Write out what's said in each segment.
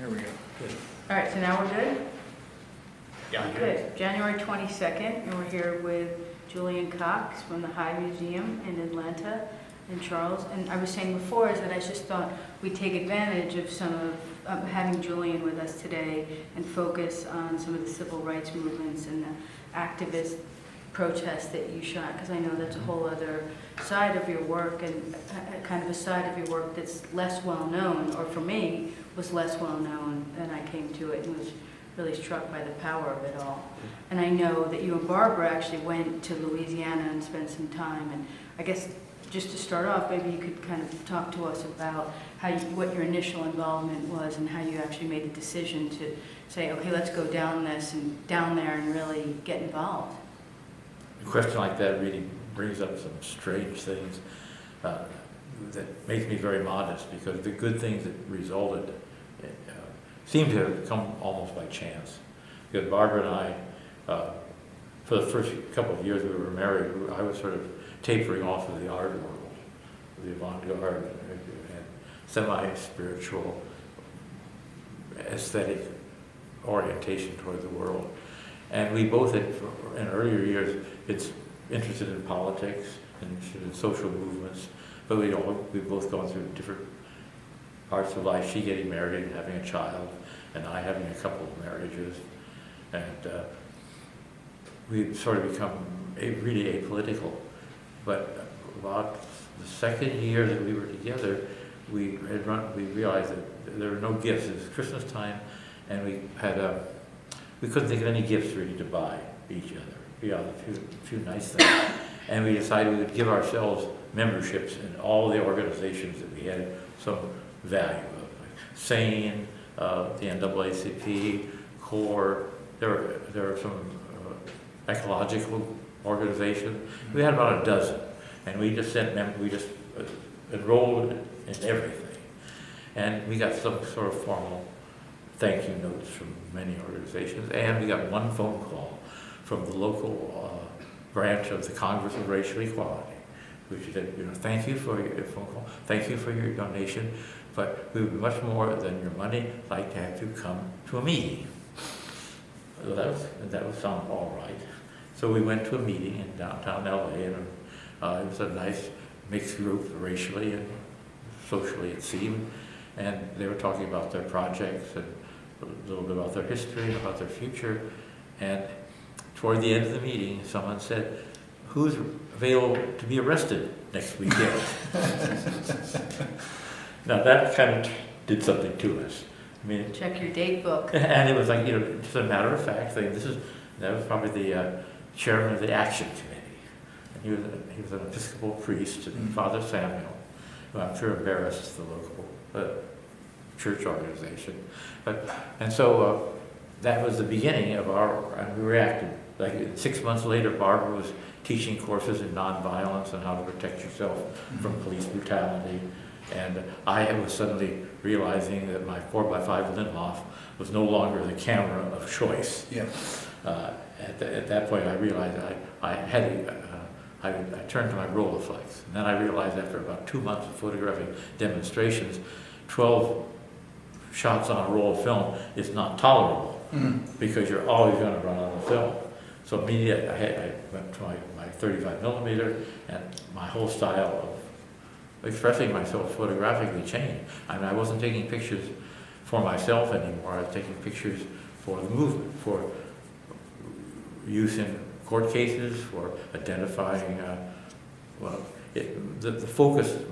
Here we go. Good. All right, so now we're good? Yeah. Good. January 22nd, and we're here with Julian Cox from the High Museum in Atlanta, and Charles. And I was saying before is that I just thought we'd take advantage of some of having Julian with us today and focus on some of the civil rights movements and the activist protests that you shot, because I know that's a whole other side of your work, and kind of a side of your work that's less well known, or for me was less well known, and I came to it and was really struck by the power of it all. And I know that you and Barbara actually went to Louisiana and spent some time, and I guess just to start off, maybe you could kind of talk to us about what your initial involvement was and how you actually made the decision to say, okay, let's go down there and really get involved. A question like that really brings up some strange things that makes me very modest, because the good things that resulted seem to have come almost by chance. Because Barbara and I, for the first couple of years we were married, I was sort of tapering off of the art world, the avant-garde and semi-spiritual aesthetic orientation toward the world. And we both had, in earlier years, it's interested in politics and interested in social movements, but we've both gone through different parts of life. She getting married and having a child, and I having a couple of marriages. And we've sort of become really apolitical. But about the second year that we were together, we realized that there were no gifts. It was Christmas time, and we couldn't think of any gifts really to buy each other, beyond a few nice things. And we decided we would give ourselves memberships in all the organizations that we had some value of, like Singh, the NAACP, CORE. There were some ecological organizations. We had about a dozen, and we just enrolled in everything. And we got some sort of formal thank you notes from many organizations, and we got one phone call from the local branch of the Congress of Racial Equality, which said, thank you for your phone call, thank you for your donation, but we would be much more than your money like to have you come to a meeting. So that would sound all right. So we went to a meeting in downtown LA, and it was a nice mixed group racially and socially, it seemed, and they were talking about their projects and a little bit about their history and about their future. And toward the end of the meeting, someone said, "Who's available to be arrested next weekend?" Now that kind of did something to us. I mean, Check your date book. And it was like, just a matter of fact thing. That was probably the chairman of the Action Committee. And he was an Episcopal priest, and Father Samuel, who I'm sure embarrassed the local church organization. And so that was the beginning of and we reacted. Like 6 months later, Barbara was teaching courses in nonviolence and how to protect yourself from police brutality. And I was suddenly realizing that my 4x5 Linhof was no longer the camera of choice. Yeah. At that point, I realized I turned to my Rolleiflex. And then I realized after about 2 months of photographing demonstrations, 12 shots on a roll of film is not tolerable, because you're always going to run out of film. So immediately I went to my 35 millimeter, and my whole style of expressing myself photographically changed. I mean, I wasn't taking pictures for myself anymore. I was taking pictures for the movement, for use in court cases, for identifying, my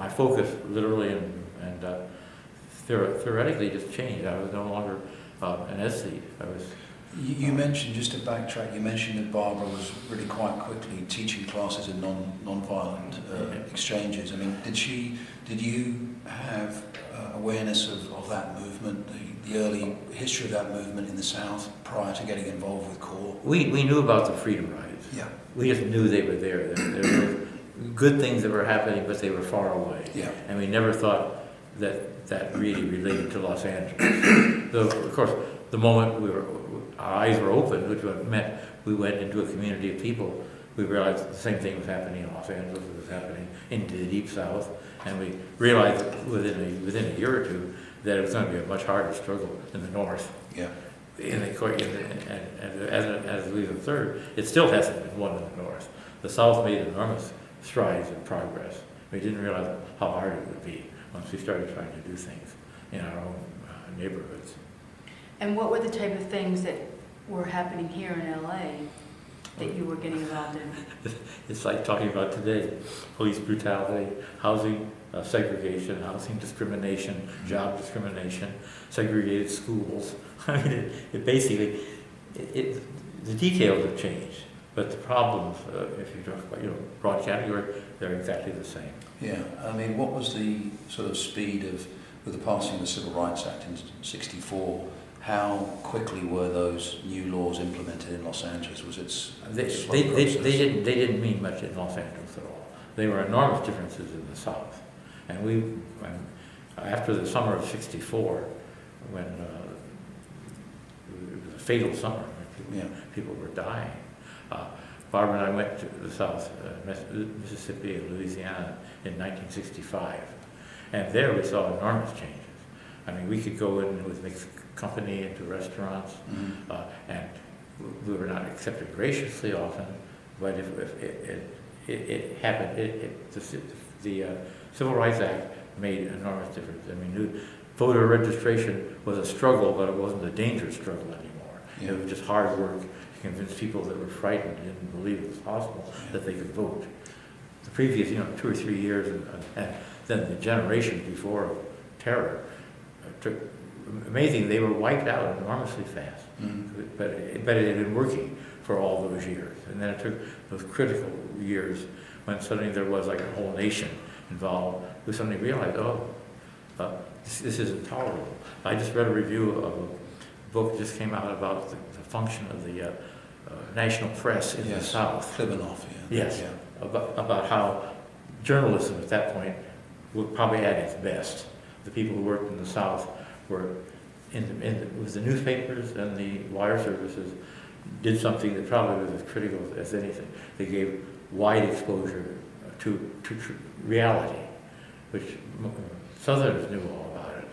focus literally and theoretically just changed. I was no longer an aesthete. You mentioned, just to backtrack, you mentioned that Barbara was really quite quickly teaching classes in non-violent exchanges. I mean, did you have awareness of that movement, the early history of that movement in the South prior to getting involved with CORE? We knew about the freedom rides. Yeah. We just knew they were there. There were good things that were happening, but they were far away. Yeah. And we never thought that really related to Los Angeles. Though, of course, the moment our eyes were open, which meant we went into a community of people, we realized the same thing was happening in Los Angeles, it was happening in the Deep South, and we realized that within a year or two that it was going to be a much harder struggle in the North. Yeah. As Louis III, it still hasn't been won in the North. The South made enormous strides in progress. We didn't realize how hard it would be once we started trying to do things in our own neighborhoods. And what were the type of things that were happening here in LA that you were getting involved in? It's like talking about today: police brutality, housing segregation, housing discrimination, job discrimination, segregated schools. I mean, it basically, the details have changed, but the problems, if you talk about broad category, they're exactly the same. Yeah, I mean, what was the sort of speed of, with the passing of the Civil Rights Act in '64, how quickly were those new laws implemented in Los Angeles? Was it They process? didn't mean much in Los Angeles at all. They were enormous differences in the South. And after the summer of '64, when it was a fatal summer, when people were dying, Barbara and I went to the South, Mississippi and Louisiana in 1965. And there we saw enormous changes. I mean, we could go in with mixed company into restaurants, and we were not accepted graciously often, but if it happened, the Civil Rights Act made an enormous difference. I mean, voter registration was a struggle, but it wasn't a dangerous struggle anymore. Yeah. It was just hard work to convince people that were frightened and didn't believe it was possible that they could vote. The previous, 2 or 3 years, and then the generation before terror, took amazing. They were wiped out enormously fast, but it had been working for all those years. And then it took those critical years when suddenly there was like a whole nation involved. We suddenly realized, this isn't tolerable. I just read a review of a book that just came out about the function of the national press in the South. Klibanoff, Yes, about how journalism at that point was probably at its best. The people who worked in the South were with the newspapers and the wire services did something that probably was as critical as anything. They gave wide exposure to reality, which Southerners knew all about it,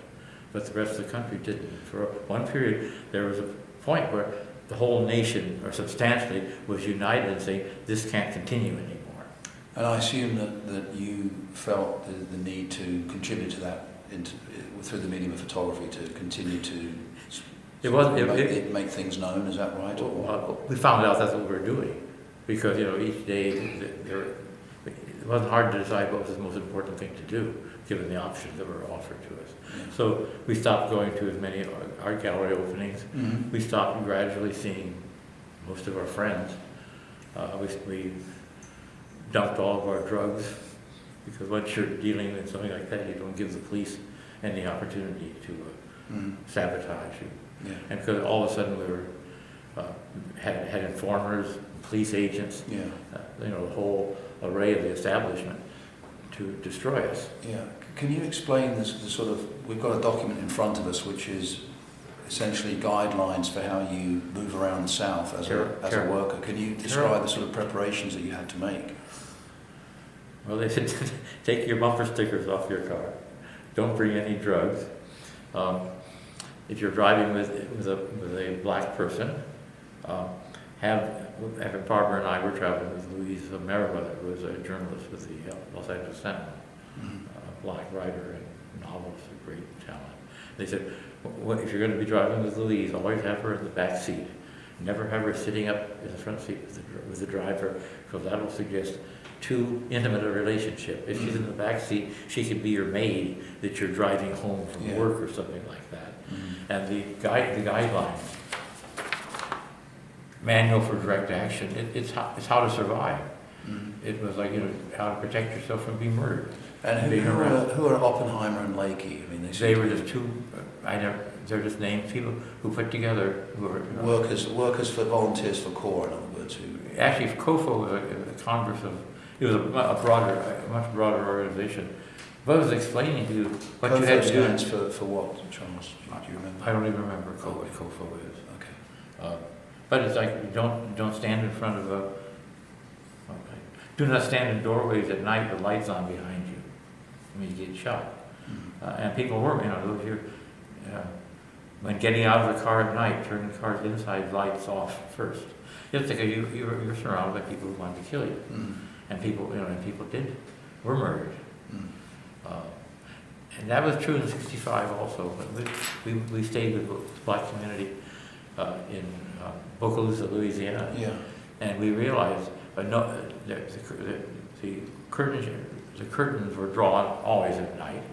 but the rest of the country didn't. For one period, there was a point where the whole nation, or substantially, was united in saying, this can't continue anymore. And I assume that you felt the need to contribute to that through the medium of photography to continue to make things known. Is that right? Well, we found out that's what we were doing, because each day it wasn't hard to decide what was the most important thing to do, given the options that were offered to us. Yeah. So we stopped going to as many art gallery openings. Mm-hmm. We stopped gradually seeing most of our friends. We dumped all of our drugs, because once you're dealing with something like that, you don't give the police any opportunity to sabotage you. Yeah. And because all of a sudden we were had informers, police agents, the whole array of the establishment to destroy us. Yeah. Can you explain the sort of, we've got a document in front of us which is essentially guidelines for how you move around the South as a worker. Can you describe the sort of preparations that you had to make? Well, they said, take your bumper stickers off your car. Don't bring any drugs. If you're driving with a black person, Barbara and I were traveling with Louise Merriweather, who was a journalist with the Los Angeles Sentinel, a black writer and novelist, a great talent. They said, if you're going to be driving with Louise, always have her in the back seat. Never have her sitting up in the front seat with the driver, because that will suggest too intimate a relationship. If she's in the back seat, she could be your maid that you're driving home from work or something like that. And the guidelines, manual for direct action, it's how to survive. It was like how to protect yourself from being murdered. And who are Oppenheimer and Lakey? I mean, they were just two. They're just named people who put together who were workers for volunteers for CORE, in other words. Actually, COFO was a congress of. It was a much broader organization. But I was explaining to you what you had to do. Stands for what, Charles? Do you remember? I don't even remember what COFO is. Okay. But it's like don't stand in front of a. Do not stand in doorways at night with lights on behind you when you get shot. And people were, when getting out of the car at night, turning the car's inside lights off first. It's like you're surrounded by people who wanted to kill you, and people, and people were murdered. And that was true in '65 also. But we stayed with the black community in Bocalusa, Louisiana, and we realized the curtains were drawn always at night.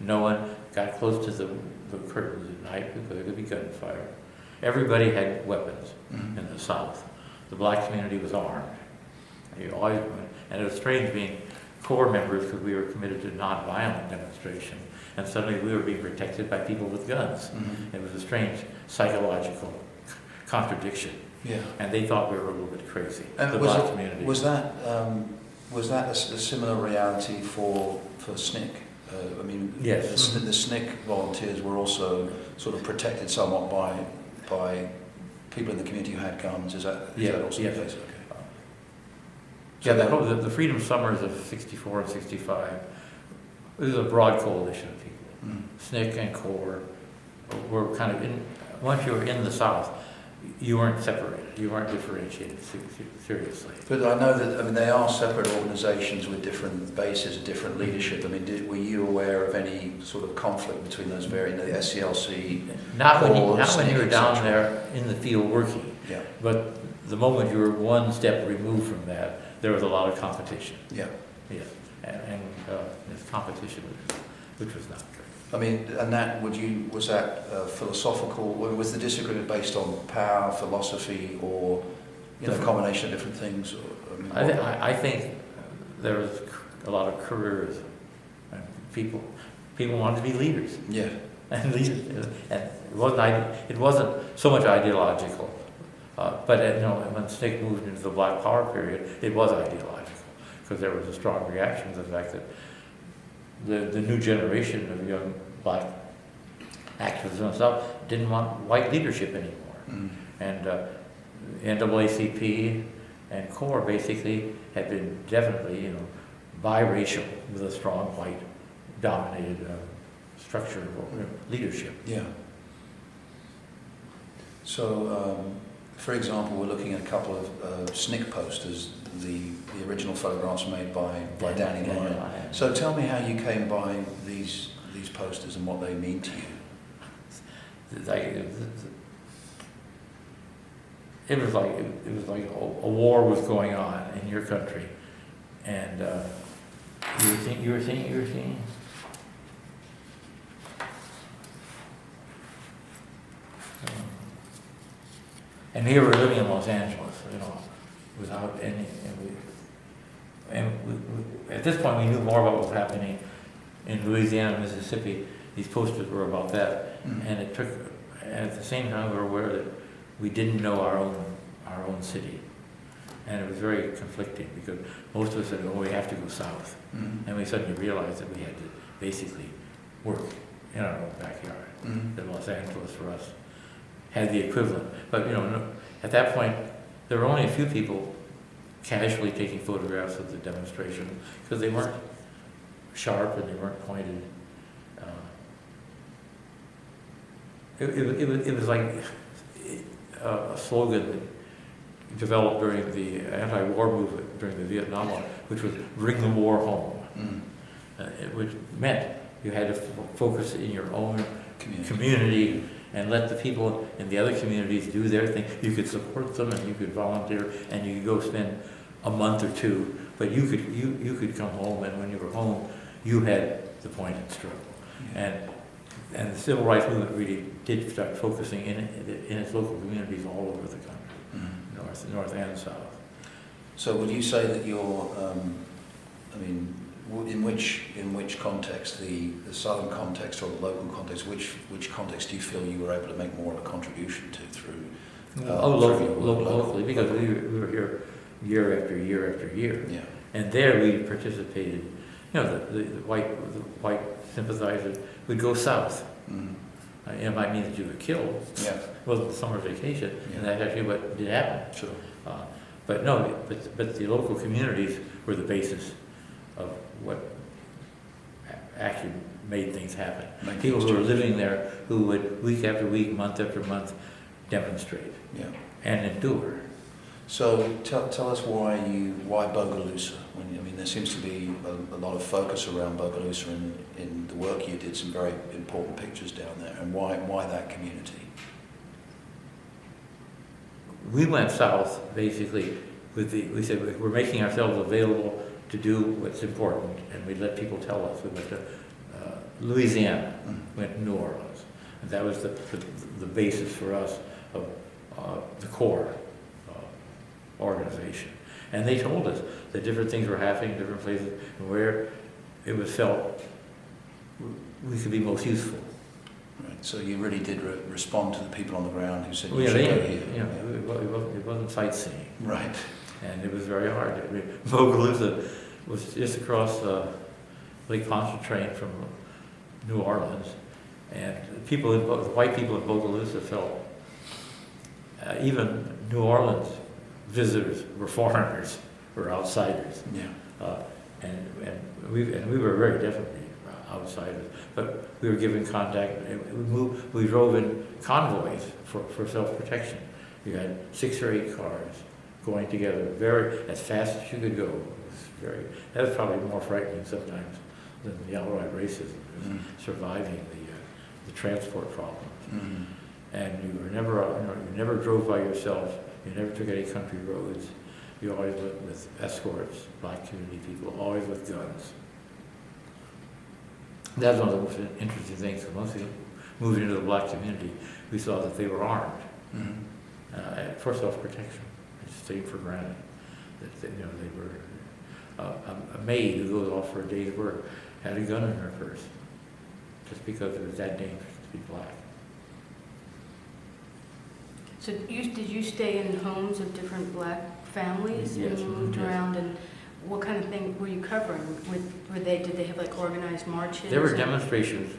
No one got close to the curtains at night because there could be gunfire. Everybody had weapons in the South. The black community was armed. And it was strange being Corps members because we were committed to nonviolent demonstration, and suddenly we were being protected by people with guns. It was a strange psychological contradiction. Yeah. And they thought we were a little bit crazy. And the black community. Was that a similar reality for SNCC? I mean, yes. The SNCC volunteers were also sort of protected somewhat by people in the community who had guns. Is that also the case? Okay. Yeah, the Freedom Summers of '64 and '65, it was a broad coalition of people. SNCC and Corps were kind of once you were in the South, you weren't separated, you weren't differentiated seriously. But I know that, they are separate organisations with different bases, different leadership. Were you aware of any sort of conflict between those various, the SCLC? Not when you were down there in the field working. Yeah. But the moment you were one step removed from that, there was a lot of competition. Yeah. Yeah. And this competition, which was not good. And that was that philosophical? Was the disagreement based on power, philosophy, or a combination of different things? I think there was a lot of careers, and people wanted to be leaders. Yeah, and leaders, and it wasn't so much ideological, but when SNCC moved into the Black Power period, it was ideological because there was a strong reaction to the fact that the new generation of young black activists and stuff didn't want white leadership anymore. And NAACP and Corps basically had been definitely, biracial with a strong white dominated structure of leadership. Yeah. So, for example, we're looking at a couple of SNCC posters, the original photographs made by Danny Lyon. So tell me how you came by these posters and what they mean to you. It was like a war was going on in your country, and you were seeing. And here we're living in Los Angeles, without any, at this point we knew more about what was happening in Louisiana, Mississippi. These posters were about that, and at the same time we were aware that we didn't know our own city, and it was very conflicting because most of us said, "Oh, we have to go south," and we suddenly realized that we had to basically work in our own backyard. That Los Angeles for us had the equivalent, but at that point there were only a few people casually taking photographs of the demonstration because they weren't sharp and they weren't pointed. It was like a slogan that developed during the anti-war movement during the Vietnam War, which was "Bring the war home," which meant you had to focus in your own community and let the people in the other communities do their thing. You could support them and you could volunteer and you could go spend a month or two, but you could come home, and when you were home, you had the pointed struggle. And the civil rights movement really did start focusing in its local communities all over the country, north and south. So would you say that you're, in which context, the southern context or the local context, which context do you feel you were able to make more of a contribution to through? Locally, because we were here year after year after year, and there we participated. The white sympathizers would go south. It might mean that you were killed. Yeah. It wasn't summer vacation, and that's actually what did happen. Sure. But the local communities were the basis of what actually made things happen. Make People things who were change. living there who would, week after week, month after month, demonstrate Yeah. and endure. So tell us why Bogalusa? I mean, there seems to be a lot of focus around Bogalusa in the work you did. Some very important pictures down there, and why that community? We went south basically we said we're making ourselves available to do what's important, and we let people tell us. We went to Louisiana, went to New Orleans, and that was the basis for us of the core organization. And they told us that different things were happening in different places, and where it was felt we could be most useful. Right. So you really did respond to the people on the ground who said Well, you yeah, should they, go here. you know, it wasn't sightseeing. Right. And it was very hard. I mean, Bogalusa was just across Lake Pontchartrain from New Orleans, and the white people in Bogalusa felt even New Orleans visitors were foreigners, were outsiders. Yeah. And we were very definitely outsiders, but we were given contact. We drove in convoys for self-protection. You had 6 or 8 cars going together as fast as you could go. That was probably more frightening sometimes than the outright racism, surviving the transport problems. Mm-hmm. And you were never, you never drove by yourself. You never took any country roads. You always went with escorts, black community people, always with guns. That's one of the most interesting things. Once we moved into the black community, we saw that they were armed for self-protection. Just taken for granted that they were. A maid who goes off for a day's work had a gun in her purse, just because it was that dangerous to be black. So did you stay in homes of different black families? Yes, And moved yes. around, and what kind of thing were you covering? Did they have like organized marches? There were demonstrations.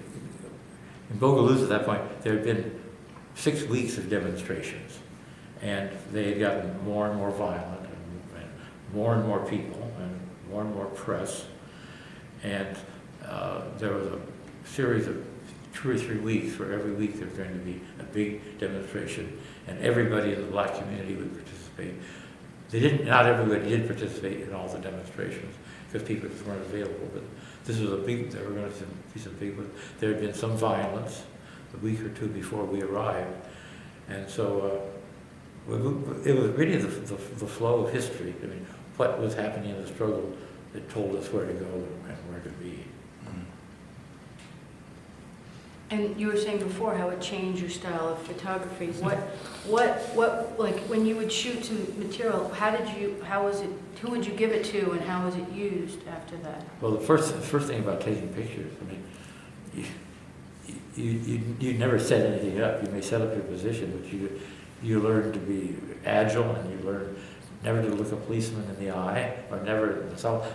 In Bogalusa at that point, there had been 6 weeks of demonstrations, and they had gotten more and more violent, and more and more people, and more press, and there was a series of 2 or 3 weeks where every week there was going to be a big demonstration, and everybody in the black community would participate. Not everybody did participate in all the demonstrations because people just weren't available, but this was there were going to be some big ones. There had been some violence a week or 2 before we arrived, and so it was really the flow of history. I mean, what was happening in the struggle that told us where to go and where to be. And you were saying before how it changed your style of photography. What, like when you would shoot some material, who would you give it to, and how was it used after that? Well, the first thing about taking pictures, I mean, you never set anything up. You may set up your position, but you learn to be agile, and you learn never to look a policeman in the eye, or never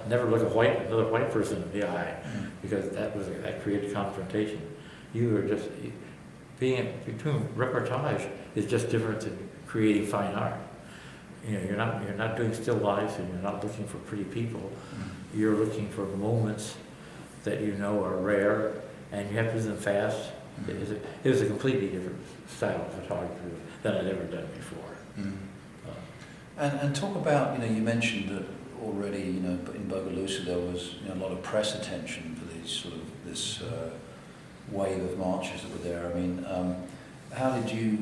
look another white person in the eye, because that created confrontation. You are just between reportage is just different than creating fine art. You know, you're not doing still lifes, and you're not looking for pretty people. You're looking for moments that you know are rare, and you have to do them fast. It was a completely different style of photography than I'd ever done before. And talk about, you mentioned that already, in Bogalusa there was a lot of press attention for this wave of marches that were there. I mean, how did you,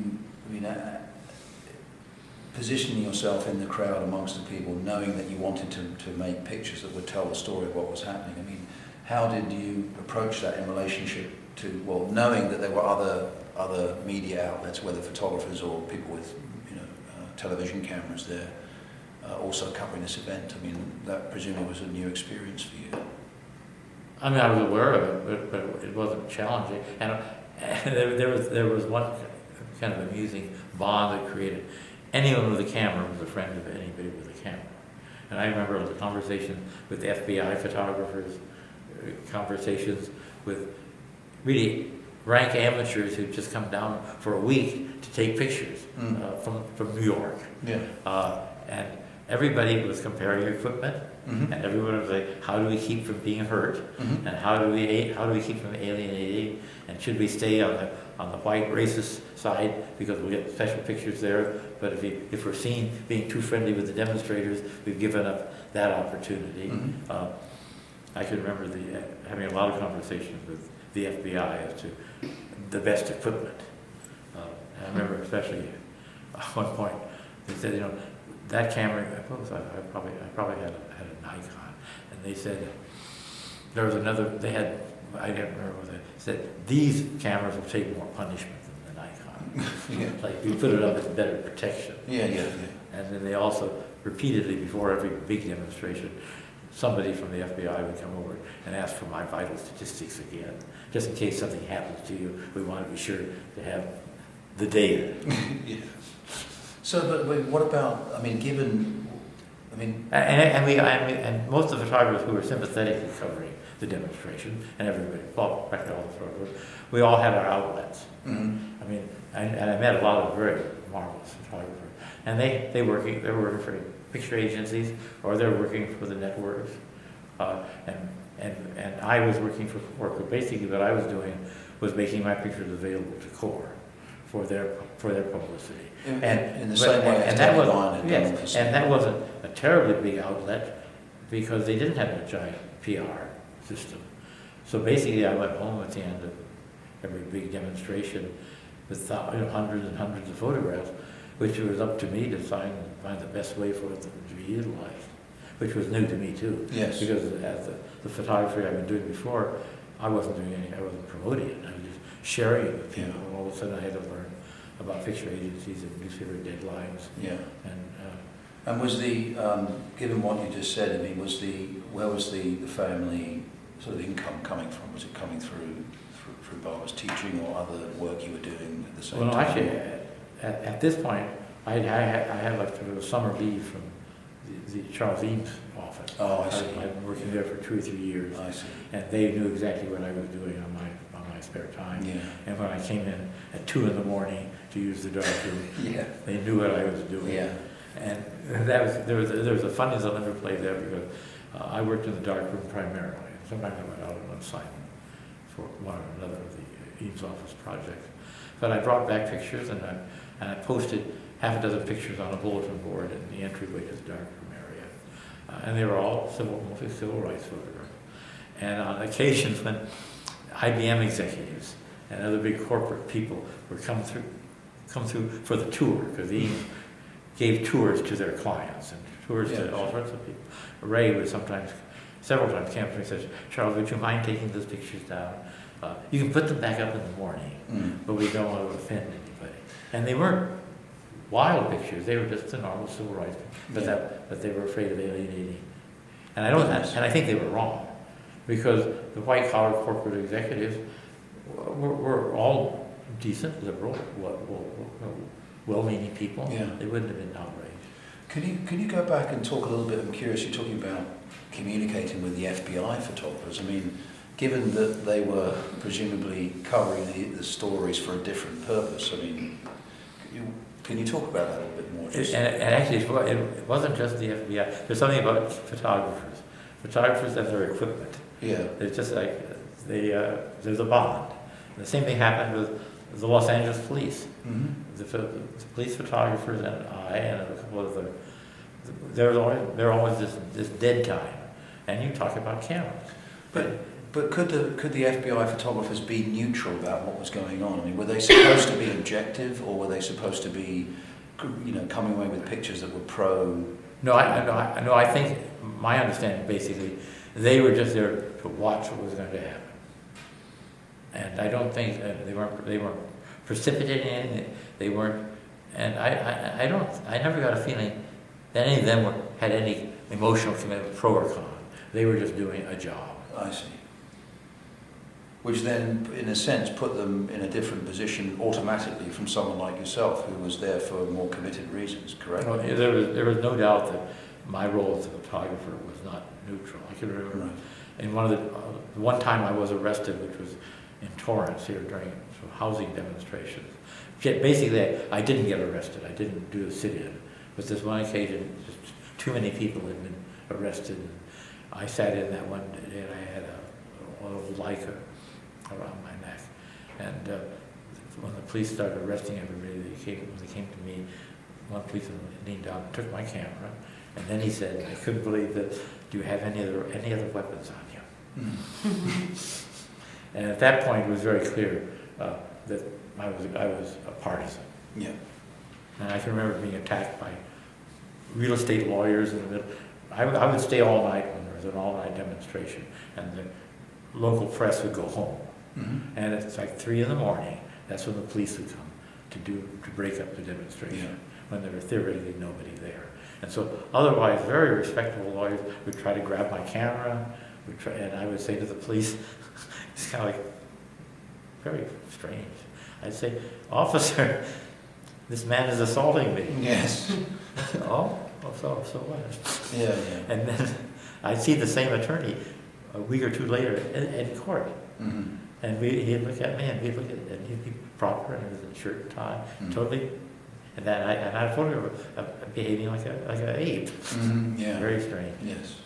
positioning yourself in the crowd amongst the people, knowing that you wanted to make pictures that would tell the story of what was happening? I mean, how did you approach that in relationship to, knowing that there were other media outlets, whether photographers or people with television cameras there, also covering this event? I mean, that presumably was a new experience for you. I mean, I was aware of it, but it wasn't challenging. And there was one kind of amusing bond that created. Anyone with a camera was a friend of anybody with a camera. And I remember the conversation with FBI photographers, conversations with really rank amateurs who'd just come down for a week to take pictures from New York. Yeah. everybody was comparing equipment, Mm-hmm. and everyone was like, how do we keep from being hurt? Mm-hmm. And how do we keep from alienating? And should we stay on the white racist side because we'll get special pictures there? But if we're seen being too friendly with the demonstrators, we've given up that opportunity. Mm-hmm. I can remember having a lot of conversations with the FBI as to the best equipment. And I remember especially at one point they said, you know, that camera. I probably had a Nikon, and they said there was another. They had. I can't remember what they said. These cameras will take more punishment than the Nikon. Yeah. Like we put it up as better protection. Yeah. And then they also repeatedly, before every big demonstration, somebody from the FBI would come over and ask for my vital statistics again, just in case something happens to you. We want to be sure to have the data. Yeah. So, but what about? I mean, And most of the photographers who were sympathetically covering the demonstration, and everybody, well, practically all the photographers, we all had our outlets. Mm-hmm. I mean, I met a lot of very marvelous photographers, and they were working for picture agencies, or they're working for the networks, and I was working for CORE. So basically, what I was doing was making my pictures available to CORE for their publicity. In the same way as that Getty wasn't, Research and that wasn't a terribly big outlet because they didn't have a giant PR system. So basically, I went home at the end of every big demonstration with hundreds and hundreds of photographs, which was up to me to find the best way for it to be utilized, which was new to me too. Yes. Because as the photography I've been doing before, I wasn't promoting it. I was just sharing it with people. And all of a sudden, I had to learn about picture agencies and newspaper deadlines. Yeah. And was the given what you just said, I mean, where was the family sort of income coming from? Was it coming through Barbara's teaching or other work you were doing at the same time? well, no, actually, at this point, I had like sort of a summer leave from the Charles Eames office. Oh, I see. I've been working there for 2 or 3 years. I see. And they knew exactly what I was doing on my spare time. Yeah. And when I came in at 2 a.m. to use the darkroom, Yeah. they knew what I was doing. Yeah. And there was a funny I'll never play there because I worked in the darkroom primarily. Sometimes I went out on assignment for one or another of the Eames office projects. But I brought back pictures and I posted half a dozen pictures on a bulletin board in the entryway to the darkroom area. And they were all mostly civil rights photographs. And on occasions when IBM executives and other big corporate people would come through for the tour, because they gave tours to their clients and tours to all sorts of people. Ray would several times came up to me and said, Charles, would you mind taking those pictures down? You can put them back up in the morning, but we don't want to offend anybody. And they weren't wild pictures; they were just the normal civil rights pictures, but they were afraid of alienating. And I think they were wrong, because the white collar corporate executives were all decent, liberal, well-meaning people. Yeah. They wouldn't have been outraged. Can you go back and talk a little bit? I'm curious. You're talking about communicating with the FBI photographers. I mean, given that they were presumably covering the stories for a different purpose, I mean, can you talk about that a little bit more? And actually, it wasn't just the FBI. There's something about photographers. Photographers and their equipment. Yeah. It's just like there's a bond. The same thing happened with the Los Angeles police. Mm-hmm. The police photographers and I and a couple of there always this dead time, and you talk about cameras. But could the FBI photographers be neutral about what was going on? I mean, were they supposed to be objective, or were they supposed to be, coming away with pictures that were pro? No, I think my understanding basically, they were just there to watch what was going to happen, and I don't think they weren't precipitating anything. They weren't, and I never got a feeling that any of them had any emotional commitment, pro or con. They were just doing a job. I see. Which then, in a sense, put them in a different position automatically from someone like yourself, who was there for more committed reasons, correct? Well, there was no doubt that my role as a photographer was not neutral. I can remember in one time I was arrested, which was in Torrance here during some housing demonstrations. Basically, I didn't get arrested. I didn't do a sit-in. But this one occasion, just too many people had been arrested. I sat in that one day and I had a little Leica around my neck. And when the police started arresting everybody, when they came to me, one policeman leaned down and took my camera. And then he said, I couldn't believe that, do you have any other weapons on you? And at that point, it was very clear that I was a partisan. Yeah. And I can remember being attacked by real estate lawyers in the middle. I would stay all night when there was an all-night demonstration, and the local press would go home. Mm-hmm. And it's like 3 in the morning. That's when the police would come to break up the demonstration, when there were theoretically nobody there. And so otherwise, very respectable lawyers would try to grab my camera, and I would say to the police, it's kind of like very strange. I'd say, officer, this man is assaulting me. Yes. So what? Yeah. And then I'd see the same attorney a week or two later in court. Mm-hmm. And he'd look at me and he'd be proper, and he was in shirt and tie, totally. And then I photographed him behaving like an ape. Mm-hmm. Yeah. Very strange. Yes.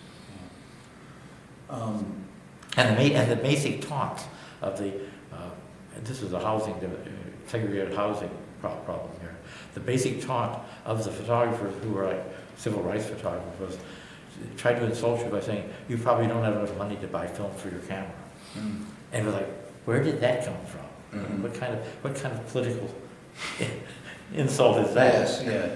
And the basic taunts of the, and this is a segregated housing problem here. The basic taunt of the photographers who were like civil rights photographers was tried to insult you by saying, you probably don't have enough money to buy film for your camera. Mm. And we're like, where did that come from? Mm-hmm. What kind of political insult is that? Yes, yeah.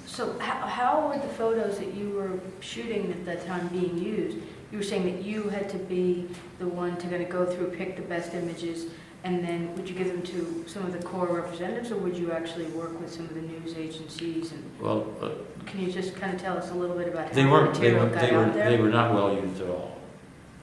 So how were the photos that you were shooting at that time being used? You were saying that you had to be the one to kind of go through, pick the best images, and then would you give them to some of the core representatives, or would you actually work with some of the news agencies? And Well, can you just kind of tell us a little bit about how they the were material got out there? they were not well used at all.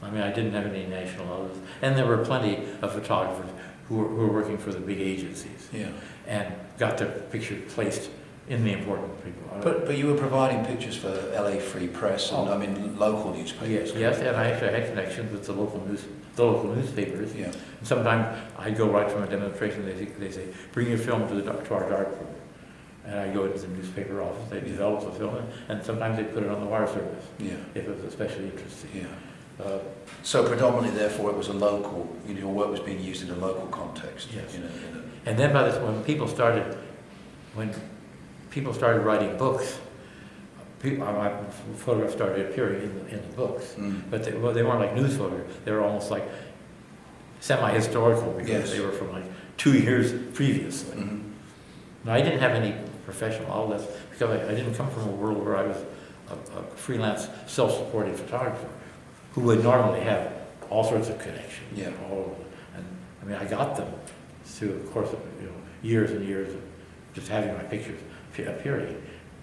I mean, I didn't have any national others, and there were plenty of photographers who were working for the big agencies, Yeah. and got their pictures placed in the important people. But you were providing pictures for LA Free Press and local newspapers. Yes, and I actually had connections with the local newspapers. Yeah. And sometimes I'd go right from a demonstration. They say, bring your film to our darkroom, and I go into the newspaper office. They develop the film, and sometimes they put it on the wire service. Yeah. If it was especially interesting. Yeah. So predominantly, therefore, it was a local. Your work was being used in a local context. Yes. In And then when people started writing books, my photographs started appearing in the books. Mm. But they weren't like news photographs. They were almost like semi-historical, because they were from like 2 years previously. Mm-hmm. Now, I didn't have any professional outlets, because I didn't come from a world where I was a freelance, self-supporting photographer who would normally have all sorts of connections. Yeah. And I mean, I got them through the course of years and years of just having my pictures appearing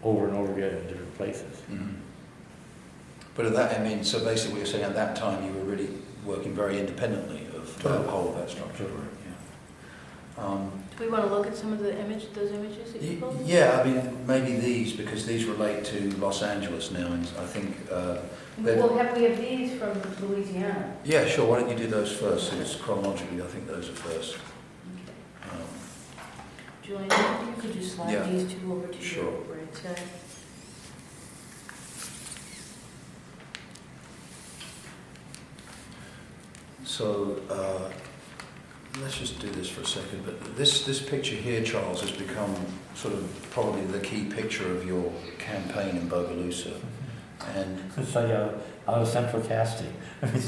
over and over again in different places. Mm-hmm. But so basically, what you're saying, at that time, you were really working very independently of the whole of that structure. Yeah. Do we want to look at some of those images that you pulled? Yeah, I mean, maybe these, because these relate to Los Angeles now, and I think... we have these from Louisiana. Yeah, sure. Why don't you do those first? It's chronologically, I think those are first. Okay. Julian, if you could just slide these two over to Sure. your right side. So, let's just do this for a second. But this picture here, Charles, has become sort of probably the key picture of your campaign in Bogalusa. And It's like out of central casting. I mean,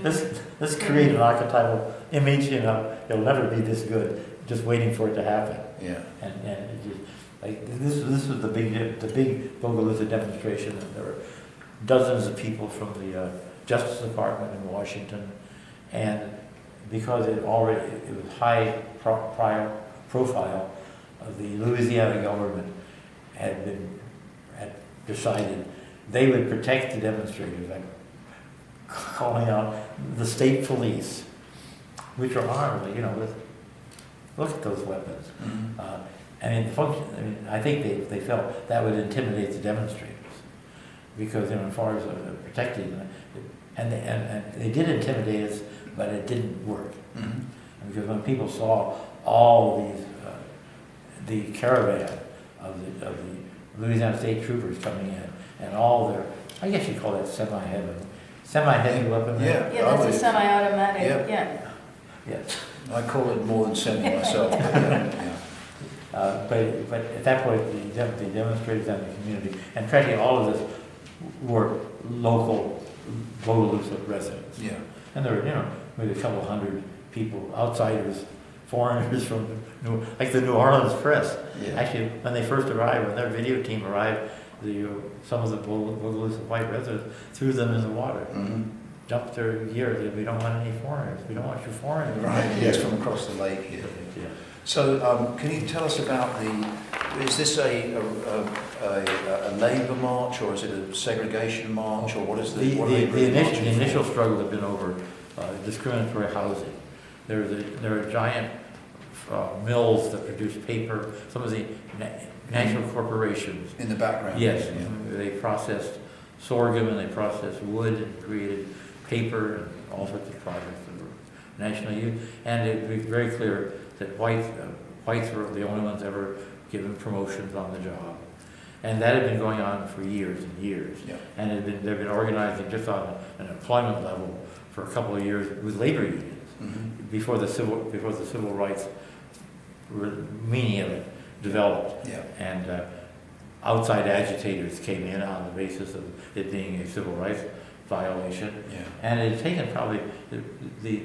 let's create an archetypal image. It'll never be this good. Just waiting for it to happen. yeah, And it just, like this was the big Bogalusa demonstration. And there were dozens of people from the Justice Department in Washington, and because it was high profile, the Louisiana government had decided they would protect the demonstrators by calling out the state police, which are armed, look at those weapons. mm-hmm. I think they felt that would intimidate the demonstrators, because as far as protecting them, and they did intimidate us, but it didn't work. Mm-hmm. Because when people saw all these, the caravan of the Louisiana State troopers coming in, and all their, I guess you call that semi-heavy weapons. Yeah. Yeah, that's a would- semi-automatic, Yeah. yeah. Yes. I call it more than semi myself. But, yeah. But at that point, the demonstrators and the community, and practically all of this were local Bogalusa residents. Yeah. And there were, maybe a couple hundred people, outsiders, foreigners from, like the New Orleans press. Yeah. Actually, when they first arrived, when their video team arrived, some of the Bogalusa white residents threw them in the water, Mhm. dumped their gear. They said, "We don't want any foreigners. We don't want you foreigners." Right. Yes, from across the lake here. Yeah. So, can you tell us about is this a labour march, or is it a segregation march, or what is the what are they really the marching for? initial struggle had been over discriminatory housing. There are giant mills that produce paper. Some of the national corporations. In the background? Yes, Yeah. they processed sorghum and they processed wood and created paper and all sorts of products that were national use. And it was very clear that whites were the only ones ever given promotions on the job. And that had been going on for years and years. Yeah. And they've been organizing just on an employment level for a couple of years with labor unions Mhm. before the civil rights meaning of it developed. Yeah. And outside agitators came in on the basis of it being a civil rights violation. Yeah. And it had taken probably the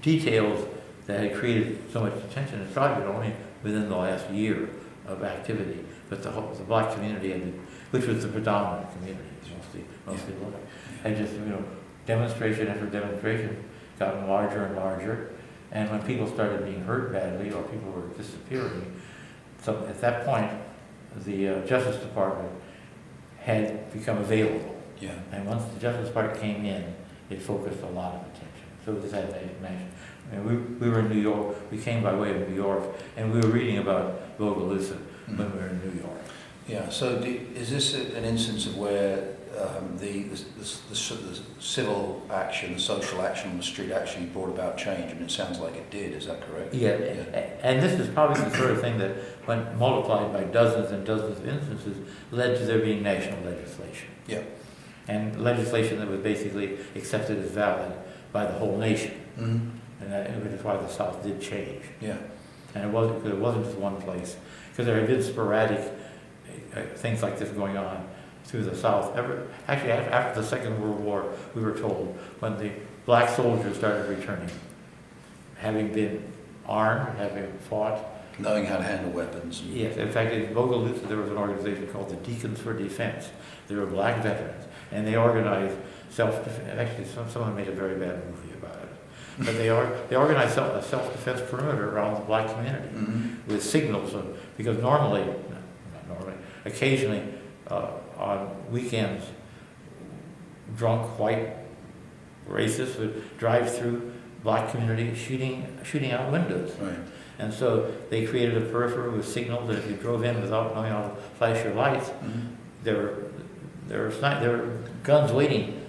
details that had created so much attention. It's probably been only within the last year of activity, but the black community had been, which was the predominant community, mostly black, had just demonstration after demonstration gotten larger and larger. And when people started being hurt badly or people were disappearing, so at that point, the Justice Department had become available. Yeah. And once the Justice Department came in, it focused a lot of attention. So this had a national. We were in New York. We came by way of New York, and we were reading about Bogalusa when we were in New York. Yeah. So, is this an instance of where the civil action, the social action on the street actually brought about change? I mean, it sounds like it did. Is that correct? Yeah. And this is probably the sort of thing that, when multiplied by dozens and dozens of instances, led to there being national legislation. Yeah. And legislation that was basically accepted as valid by the whole nation. Mm-hmm. And which is why the South did change. Yeah. And it wasn't just one place, because there had been sporadic things like this going on through the South. Actually, after the Second World War, we were told, when the black soldiers started returning, having been armed, having fought. Knowing how to handle weapons. Yes, in fact, in Bogalusa, there was an organization called the Deacons for Defense. They were black veterans, and they organized self-defense. Actually, someone made a very bad movie about it. But they organized a self-defense perimeter around the black community Mm-hmm. with signals because normally, not normally, occasionally on weekends, drunk white racists would drive through black community shooting out windows. Right. And so they created a perimeter with signals that if you drove in without knowing how to flash your lights, Mm-hmm. there were guns waiting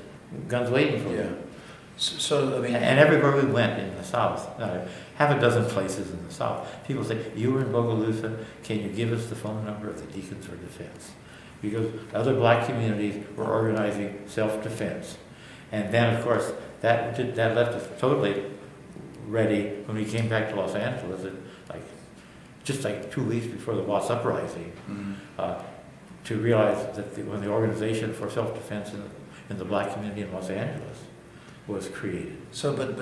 for Yeah. you. So, I mean, And everywhere we went in the South, half a dozen places in the South, people say, "You were in Bogalusa, can you give us the phone number of the Deacons for Defense?" Because other black communities were organizing self-defense. And then, of course, that left us totally ready when we came back to Los Angeles, just 2 weeks before the Watts Uprising, mm-hmm. to realize that when the Organization for Self-Defense in the black community in Los Angeles was created. So, but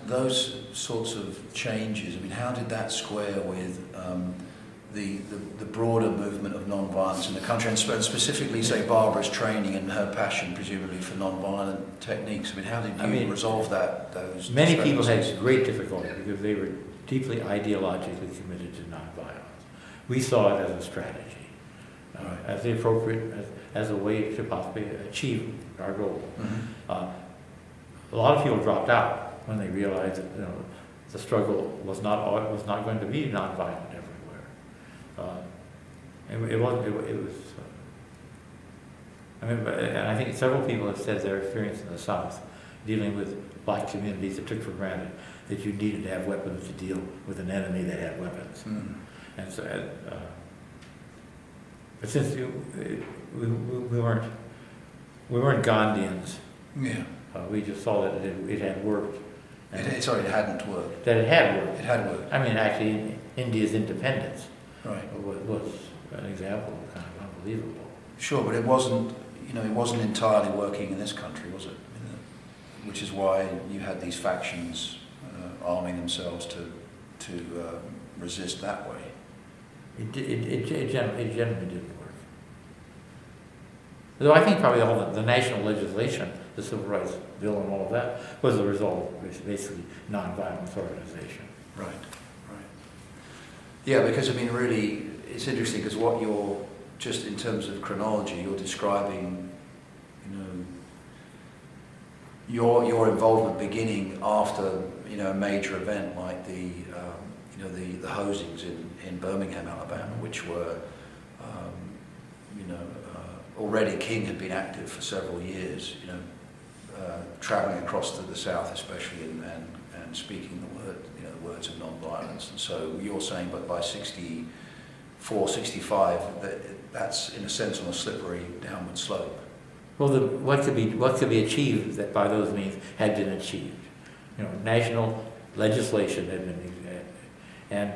those sorts of changes, I mean, how did that square with the broader movement of non-violence in the country, and specifically, say, Barbara's training and her passion, presumably, for non-violent techniques? I mean, how did you resolve those Many people discrepancies? had great difficulty because they were deeply ideologically committed to non-violence. We saw it as a strategy, as the appropriate, as a way to possibly achieve our goal. Mm-hmm. A lot of people dropped out when they realized that the struggle was not going to be nonviolent everywhere. It was. And I think several people have said their experience in the South, dealing with black communities, that took for granted that you needed to have weapons to deal with an enemy that had weapons. Mm. And so, But since we weren't Gandhians, Yeah. we just saw that it had worked. It hadn't worked. That it had worked. It had worked. I mean, actually, India's independence Right. was an example of kind of unbelievable. Sure, but it wasn't entirely working in this country, was it? Which is why you had these factions arming themselves to resist that way. It generally didn't work. Though I think probably all the national legislation, the Civil Rights Bill and all of that, was the result of basically nonviolence organization. Right, right. Yeah, because I mean, really, it's interesting because what you're, just in terms of chronology, you're describing, your involvement beginning after, a major event like the hosings in Birmingham, Alabama, which were, already King had been active for several years, traveling across to the South especially and speaking the words of non-violence. And so you're saying, but by 64, 65, that's in a sense on a slippery downward slope. Well, what could be achieved that by those means had been achieved. National legislation had been, and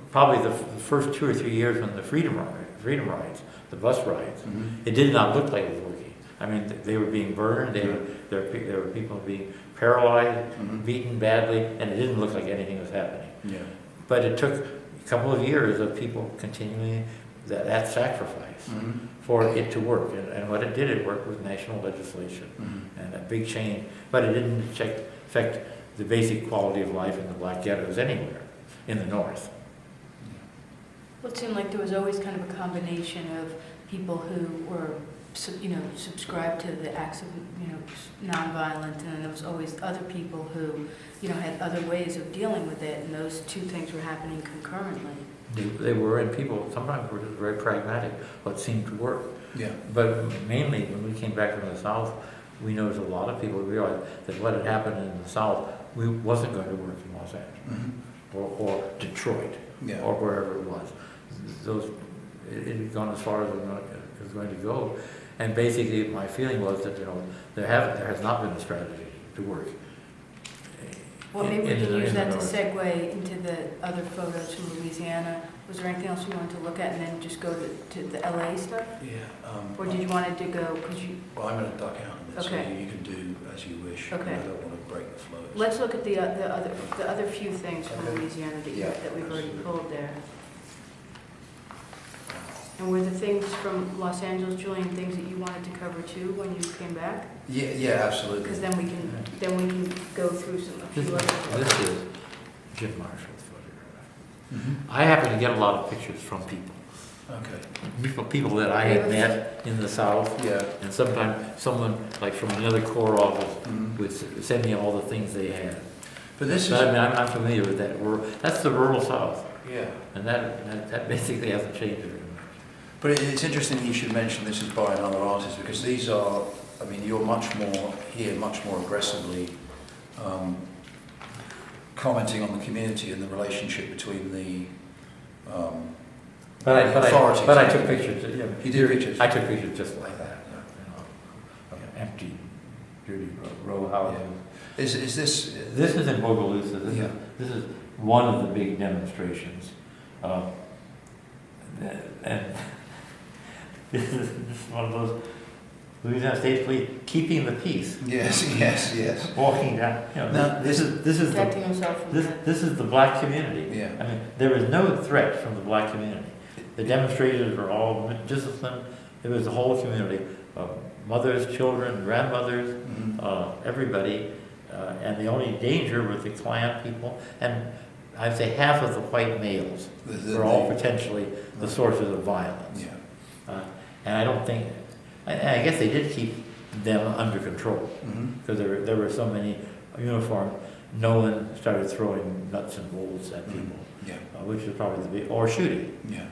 probably the first 2 or 3 years when the freedom rides, the bus rides, it did not look like it was working. I mean, they were being burned. There were people being paralyzed, beaten badly, and it didn't look like anything was happening. Yeah. But it took a couple of years of people continuing that sacrifice for it to work. And what it did, it worked with national legislation and a big change. But it didn't affect the basic quality of life in the black ghettos anywhere in the North. Well, it seemed like there was always kind of a combination of people who were, subscribed to the acts of, nonviolent, and then there was always other people who, had other ways of dealing with it, and those two things were happening concurrently. They were, and people sometimes were just very pragmatic, what seemed to work. Yeah. But mainly when we came back from the South, we noticed a lot of people realized that what had happened in the South wasn't going to work in Los Angeles or Detroit or wherever it was. It had gone as far as it was going to go. And basically my feeling was that there has not been a strategy to work. Well, maybe we can use that to segue into the other photos from Louisiana. Was there anything else you wanted to look at and then just go to the LA stuff? Yeah. Or did you want to go, Well, I'm going to duck out a bit, so Okay. you can do as you wish. Okay. I don't want to break the flow. let's look at the other few things from Okay. Louisiana that we've already Absolutely. pulled there. And were the things from Los Angeles, Julian, things that you wanted to cover too when you came back? Yeah, absolutely. Because then we can go through a few other. This is Jim Marshall's photograph. I happen to get a lot of pictures from people. Okay. People that I had met in the South. Yeah. And sometimes someone like from another Corps office would send me all the things they had. But this is. But I mean, I'm familiar with that. That's the rural South. Yeah. And that basically hasn't changed very much. But it's interesting you should mention this is by another artist, because these are, I mean, you're much more aggressively commenting on the community and the relationship between the authorities. But I took pictures. You did pictures? I took pictures just like that. Empty, dirty row houses. Yeah. Is this? This is in Bogalusa. This is one of the big demonstrations. And this is one of those Louisiana State Police keeping the peace. Yes. Walking down. Now, this is Protecting himself from that. this is the black community. Yeah. I mean, there was no threat from the black community. The demonstrators were all disciplined. It was the whole community, mothers, children, grandmothers, everybody. And the only danger was the Klan people, and I'd say half of the white males were all potentially the sources of violence. Yeah. And I don't think, and I guess they did keep them under control, because there were so many uniformed. No one started throwing nuts and bolts at people, which is probably the big, or shooting. Yeah.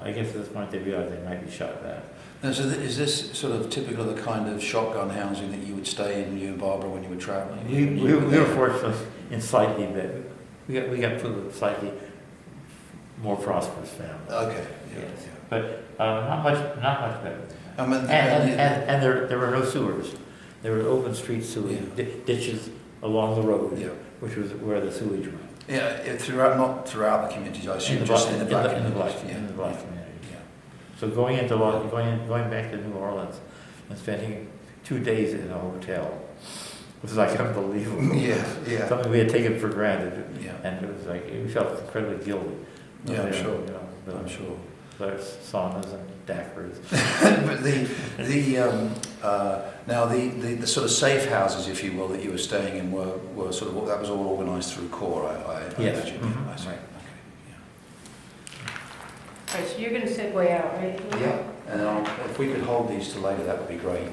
I guess at this point they realized they might be shot at. Now, so is this sort of typical of the kind of shotgun housing that you would stay in, you and Barbara, when you were traveling? We were fortunate in slightly better. We got put with slightly more prosperous family. Okay, yeah, Yes. yeah. But not much better than that. I mean, And there were no sewers. There were open street sewage, Yeah. ditches along the road, yeah. which was where the sewage went. Yeah, throughout, not throughout the communities, I assume, In the just black- in the black in the black, communities. in the black Yeah. communities. Yeah. So going back to New Orleans and spending 2 days in a hotel was like unbelievable. Yeah, yeah, Something we had taken for granted, yeah, and it was like we felt incredibly guilty. yeah, I'm sure, You know, I'm sure. There's saunas and daiquiris. But now the sort of safe houses, if you will, that you were staying in were sort of, that was all organised through CORE, I Yes. imagine. Mhm. I see. Right. All right, so you're going to segue out, right? Okay. Yeah, and then if we could hold these to later, that would be great.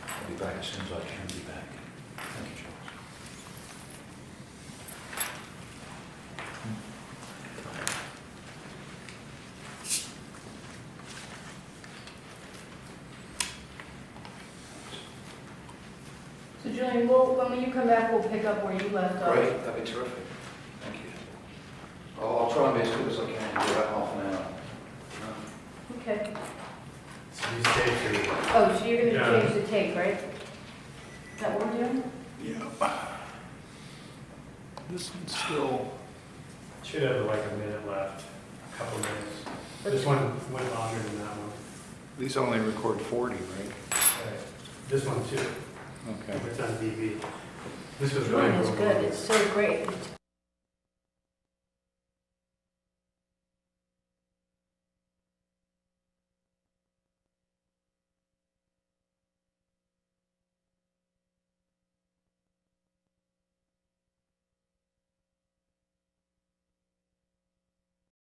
I'll be back as soon as I can be back. Thank you, Charles. So Julian, when you come back, we'll pick up where you left off. Great, that'd be terrific. Thank you. I'll try and be as quick as I can, do about half an hour. Okay. So you stay for, Oh, so you're going to Yeah. change the tape, right? Is that what we're doing? Yeah. This one's still, should have like a minute left, a couple minutes. This one went longer than that one. these only record 40, right? Right. This one too, Okay. it's on DV. This was Julian going is over. good. It's so great. It's